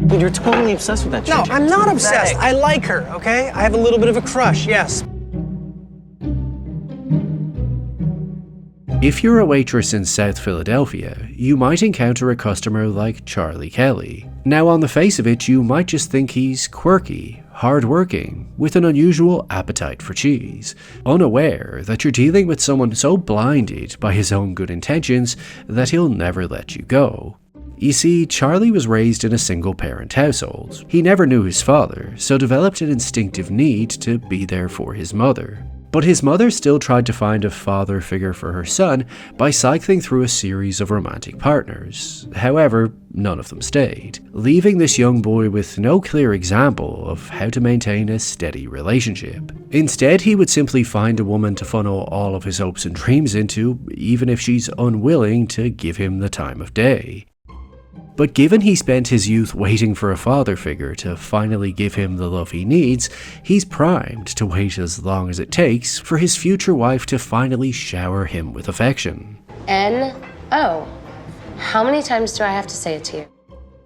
Dude, you're totally obsessed with that chick. No, I'm not obsessed. I like her, okay? I have a little bit of a crush, yes. If you're a waitress in South Philadelphia, you might encounter a customer like Charlie Kelly. Now, on the face of it, you might just think he's quirky, hard-working, with an unusual appetite for cheese, unaware that you're dealing with someone so blinded by his own good intentions that he'll never let you go. You see, Charlie was raised in a single-parent household. He never knew his father, so developed an instinctive need to be there for his mother. But his mother still tried to find a father figure for her son by cycling through a series of romantic partners. However, none of them stayed, leaving this young boy with no clear example of how to maintain a steady relationship. Instead, he would simply find a woman to funnel all of his hopes and dreams into, even if she's unwilling to give him the time of day. But given he spent his youth waiting for a father figure to finally give him the love he needs, he's primed to wait as long as it takes for his future wife to finally shower him with affection. N-O. How many times do I have to say it to you?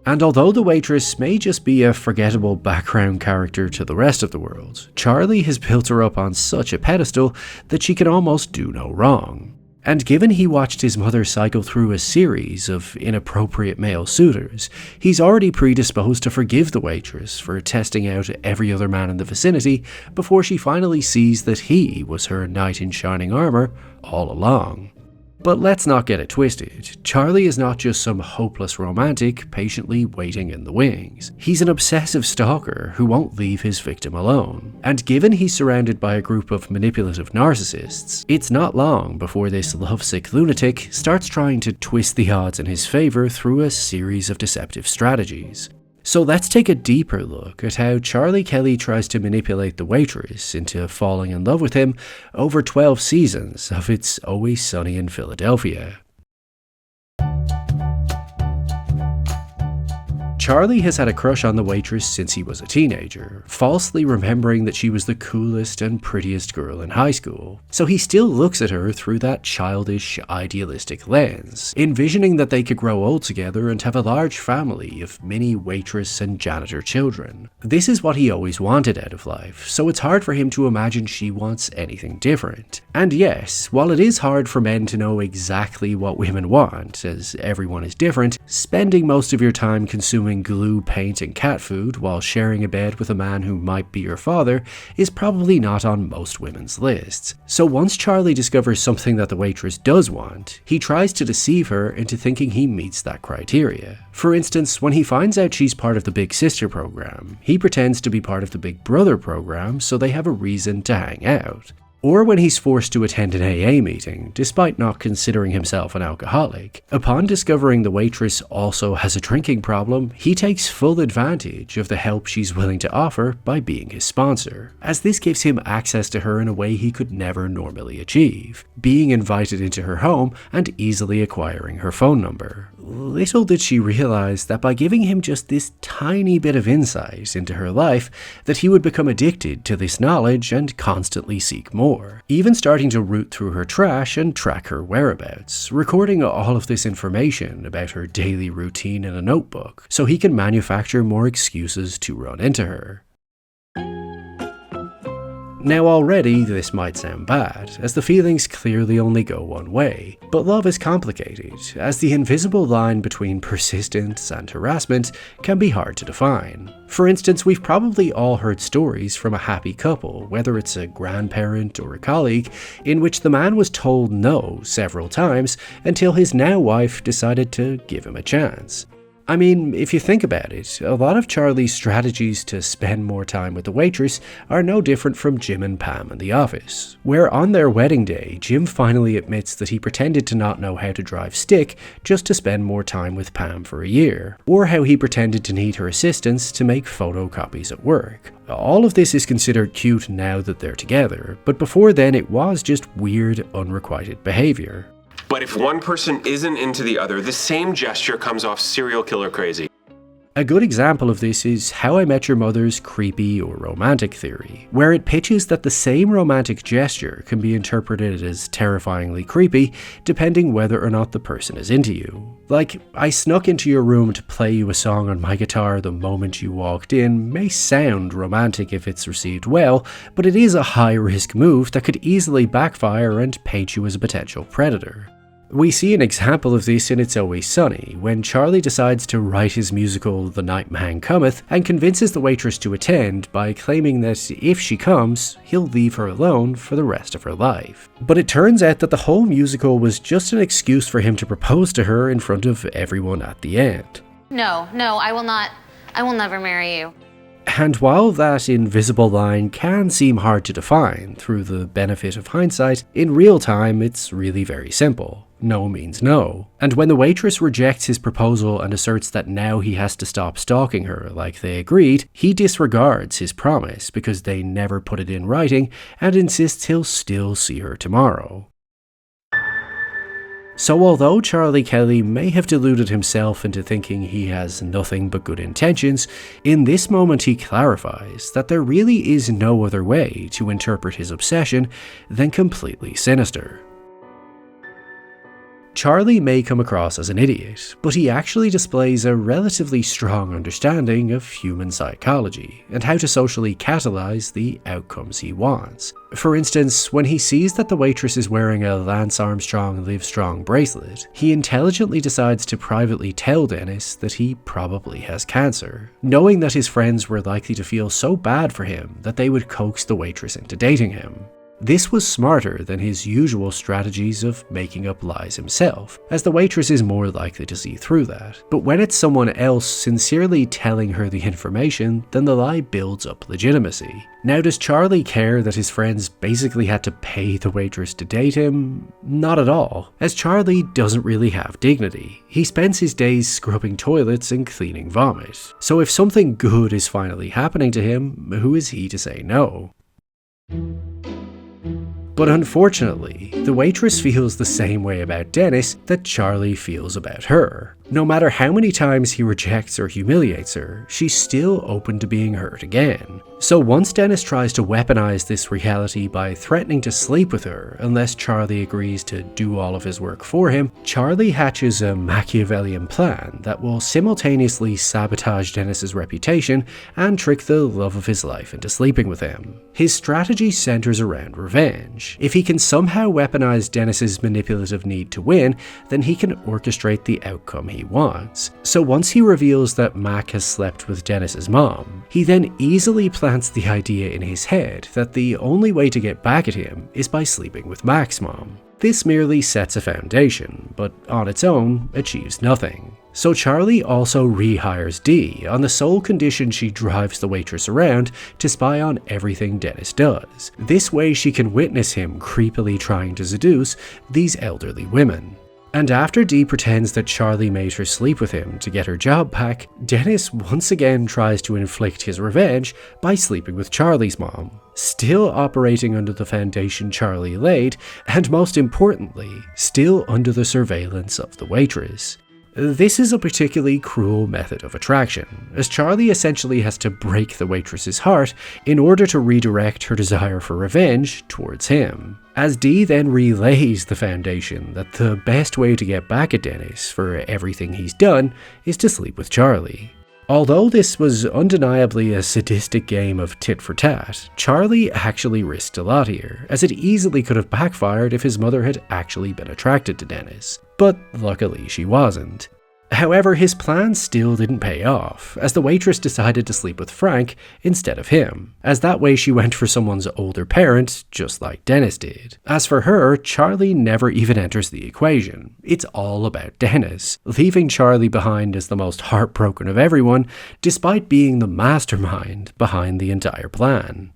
And although the waitress may just be a forgettable background character to the rest of the world, Charlie has built her up on such a pedestal that she can almost do no wrong. And given he watched his mother cycle through a series of inappropriate male suitors, he's already predisposed to forgive the waitress for testing out every other man in the vicinity before she finally sees that he was her knight in shining armor all along. But let's not get it twisted. Charlie is not just some hopeless romantic patiently waiting in the wings. He's an obsessive stalker who won't leave his victim alone. And given he's surrounded by a group of manipulative narcissists, it's not long before this lovesick lunatic starts trying to twist the odds in his favor through a series of deceptive strategies. So let's take a deeper look at how Charlie Kelly tries to manipulate the waitress into falling in love with him over 12 seasons of It's Always Sunny in Philadelphia. Charlie has had a crush on the waitress since he was a teenager, falsely remembering that she was the coolest and prettiest girl in high school. So he still looks at her through that childish, idealistic lens, envisioning that they could grow old together and have a large family of mini waitress and janitor children. This is what he always wanted out of life, so it's hard for him to imagine she wants anything different. And yes, while it is hard for men to know exactly what women want, as everyone is different, spending most of your time consuming glue, paint, and cat food while sharing a bed with a man who might be your father is probably not on most women's lists. So once Charlie discovers something that the waitress does want, he tries to deceive her into thinking he meets that criteria. For instance, when he finds out she's part of the Big Sister program, he pretends to be part of the Big Brother program so they have a reason to hang out. Or when he's forced to attend an AA meeting, despite not considering himself an alcoholic. Upon discovering the waitress also has a drinking problem, he takes full advantage of the help she's willing to offer by being his sponsor, as this gives him access to her in a way he could never normally achieve, being invited into her home and easily acquiring her phone number. Little did she realize that by giving him just this tiny bit of insight into her life, that he would become addicted to this knowledge and constantly seek more, even starting to root through her trash and track her whereabouts, recording all of this information about her daily routine in a notebook, so he can manufacture more excuses to run into her. Now already this might sound bad, as the feelings clearly only go one way, but love is complicated, as the invisible line between persistence and harassment can be hard to define. For instance, we've probably all heard stories from a happy couple, whether it's a grandparent or a colleague, in which the man was told no several times until his now wife decided to give him a chance. I mean, if you think about it, a lot of Charlie's strategies to spend more time with the waitress are no different from Jim and Pam in The Office, where on their wedding day, Jim finally admits that he pretended to not know how to drive stick just to spend more time with Pam for a year, or how he pretended to need her assistance to make photocopies at work. All of this is considered cute now that they're together, but before then it was just weird, unrequited behavior. But if one person isn't into the other, the same gesture comes off serial killer crazy. A good example of this is How I Met Your Mother's creepy or romantic theory, where it pitches that the same romantic gesture can be interpreted as terrifyingly creepy depending whether or not the person is into you. Like, I snuck into your room to play you a song on my guitar the moment you walked in may sound romantic if it's received well, but it is a high-risk move that could easily backfire and paint you as a potential predator. We see an example of this in It's Always Sunny, when Charlie decides to write his musical The Night Man Cometh and convinces the waitress to attend by claiming that if she comes, he'll leave her alone for the rest of her life. But it turns out that the whole musical was just an excuse for him to propose to her in front of everyone at the end. No, I will not. I will never marry you. And while that invisible line can seem hard to define through the benefit of hindsight, in real time it's really very simple. No means no. And when the waitress rejects his proposal and asserts that now he has to stop stalking her like they agreed, he disregards his promise because they never put it in writing and insists he'll still see her tomorrow. So although Charlie Kelly may have deluded himself into thinking he has nothing but good intentions, in this moment he clarifies that there really is no other way to interpret his obsession than completely sinister. Charlie may come across as an idiot, but he actually displays a relatively strong understanding of human psychology and how to socially catalyze the outcomes he wants. For instance, when he sees that the waitress is wearing a Lance Armstrong Live Strong bracelet, he intelligently decides to privately tell Dennis that he probably has cancer, knowing that his friends were likely to feel so bad for him that they would coax the waitress into dating him. This was smarter than his usual strategies of making up lies himself, as the waitress is more likely to see through that. But when it's someone else sincerely telling her the information, then the lie builds up legitimacy. Now, does Charlie care that his friends basically had to pay the waitress to date him? Not at all, as Charlie doesn't really have dignity. He spends his days scrubbing toilets and cleaning vomit. So if something good is finally happening to him, who is he to say no? But unfortunately, the waitress feels the same way about Dennis that Charlie feels about her. No matter how many times he rejects or humiliates her, she's still open to being hurt again. So once Dennis tries to weaponize this reality by threatening to sleep with her unless Charlie agrees to do all of his work for him, Charlie hatches a Machiavellian plan that will simultaneously sabotage Dennis's reputation and trick the love of his life into sleeping with him. His strategy centers around revenge. If he can somehow weaponize Dennis's manipulative need to win, then he can orchestrate the outcome he wants. So once he reveals that Mac has slept with Dennis's mom, he then easily plants the idea in his head that the only way to get back at him is by sleeping with Mac's mom. This merely sets a foundation, but on its own achieves nothing. So Charlie also rehires Dee on the sole condition she drives the waitress around to spy on everything Dennis does. This way she can witness him creepily trying to seduce these elderly women. And after Dee pretends that Charlie made her sleep with him to get her job back, Dennis once again tries to inflict his revenge by sleeping with Charlie's mom, still operating under the foundation Charlie laid, and most importantly, still under the surveillance of the waitress. This is a particularly cruel method of attraction, as Charlie essentially has to break the waitress's heart in order to redirect her desire for revenge towards him. As Dee then relays the foundation that the best way to get back at Dennis for everything he's done is to sleep with Charlie. Although this was undeniably a sadistic game of tit for tat, Charlie actually risked a lot here, as it easily could have backfired if his mother had actually been attracted to Dennis. But luckily she wasn't. However, his plan still didn't pay off, as the waitress decided to sleep with Frank instead of him, as that way she went for someone's older parent, just like Dennis did. As for her, Charlie never even enters the equation. It's all about Dennis, leaving Charlie behind as the most heartbroken of everyone, despite being the mastermind behind the entire plan.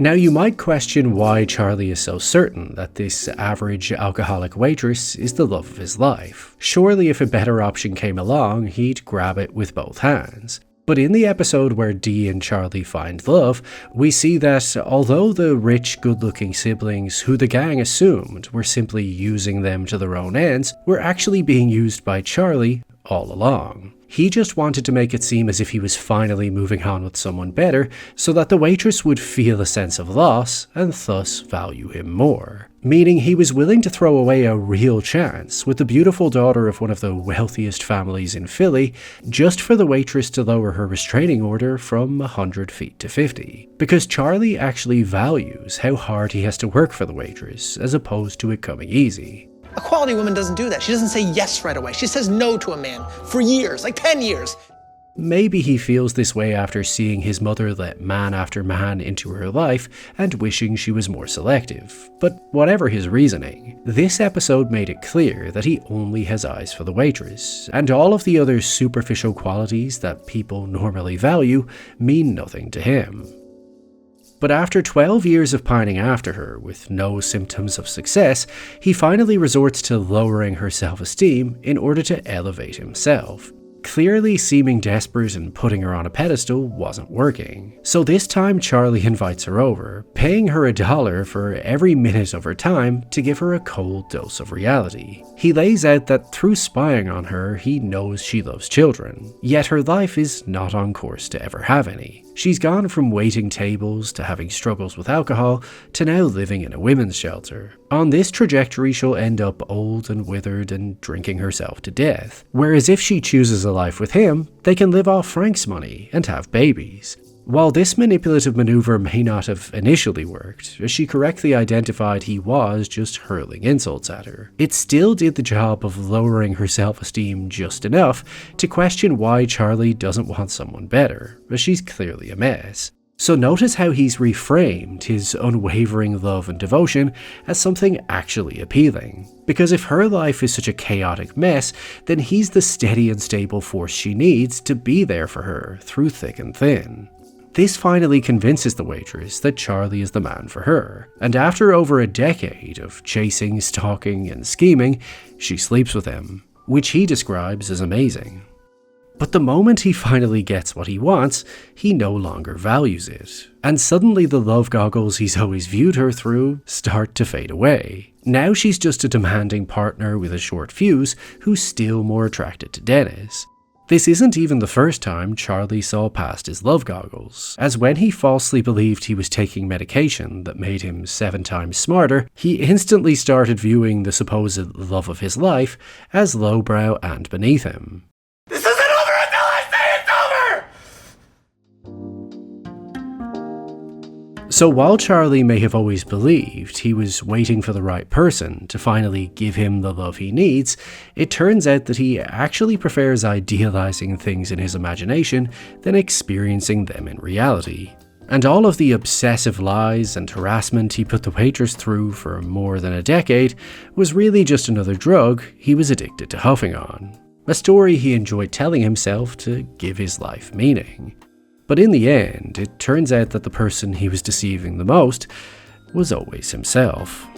Now you might question why Charlie is so certain that this average alcoholic waitress is the love of his life. Surely if a better option came along, he'd grab it with both hands. But in the episode where Dee and Charlie find love, we see that although the rich, good-looking siblings who the gang assumed were simply using them to their own ends, were actually being used by Charlie all along. He just wanted to make it seem as if he was finally moving on with someone better, so that the waitress would feel a sense of loss and thus value him more. Meaning he was willing to throw away a real chance with the beautiful daughter of one of the wealthiest families in Philly, just for the waitress to lower her restraining order from 100 feet to 50. Because Charlie actually values how hard he has to work for the waitress, as opposed to it coming easy. A quality woman doesn't do that. She doesn't say yes right away. She says no to a man for years, like 10 years. Maybe he feels this way after seeing his mother let man after man into her life and wishing she was more selective. But whatever his reasoning, this episode made it clear that he only has eyes for the waitress, and all of the other superficial qualities that people normally value mean nothing to him. But after 12 years of pining after her with no symptoms of success, he finally resorts to lowering her self-esteem in order to elevate himself. Clearly seeming desperate and putting her on a pedestal wasn't working. So this time Charlie invites her over, paying her $1 for every minute of her time to give her a cold dose of reality. He lays out that through spying on her, he knows she loves children, yet her life is not on course to ever have any. She's gone from waiting tables to having struggles with alcohol to now living in a women's shelter. On this trajectory, she'll end up old and withered and drinking herself to death. Whereas if she chooses a life with him, they can live off Frank's money and have babies. While this manipulative maneuver may not have initially worked, as she correctly identified he was just hurling insults at her, it still did the job of lowering her self-esteem just enough to question why Charlie doesn't want someone better, as she's clearly a mess. So notice how he's reframed his unwavering love and devotion as something actually appealing. Because if her life is such a chaotic mess, then he's the steady and stable force she needs to be there for her through thick and thin. This finally convinces the waitress that Charlie is the man for her, and after over a decade of chasing, stalking, and scheming, she sleeps with him, which he describes as amazing. But the moment he finally gets what he wants, he no longer values it, and suddenly the love goggles he's always viewed her through start to fade away. Now she's just a demanding partner with a short fuse who's still more attracted to Dennis. This isn't even the first time Charlie saw past his love goggles, as when he falsely believed he was taking medication that made him 7 times smarter, he instantly started viewing the supposed love of his life as lowbrow and beneath him. This isn't over until I say it's over! So while Charlie may have always believed he was waiting for the right person to finally give him the love he needs, it turns out that he actually prefers idealizing things in his imagination than experiencing them in reality. And all of the obsessive lies and harassment he put the waitress through for more than a decade was really just another drug he was addicted to huffing on. A story he enjoyed telling himself to give his life meaning. But in the end, it turns out that the person he was deceiving the most was always himself.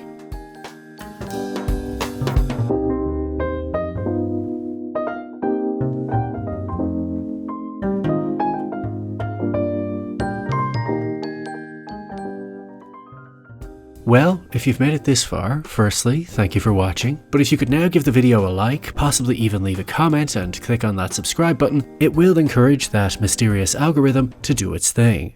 Well, if you've made it this far, firstly, thank you for watching, but if you could now give the video a like, possibly even leave a comment and click on that subscribe button, it will encourage that mysterious algorithm to do its thing.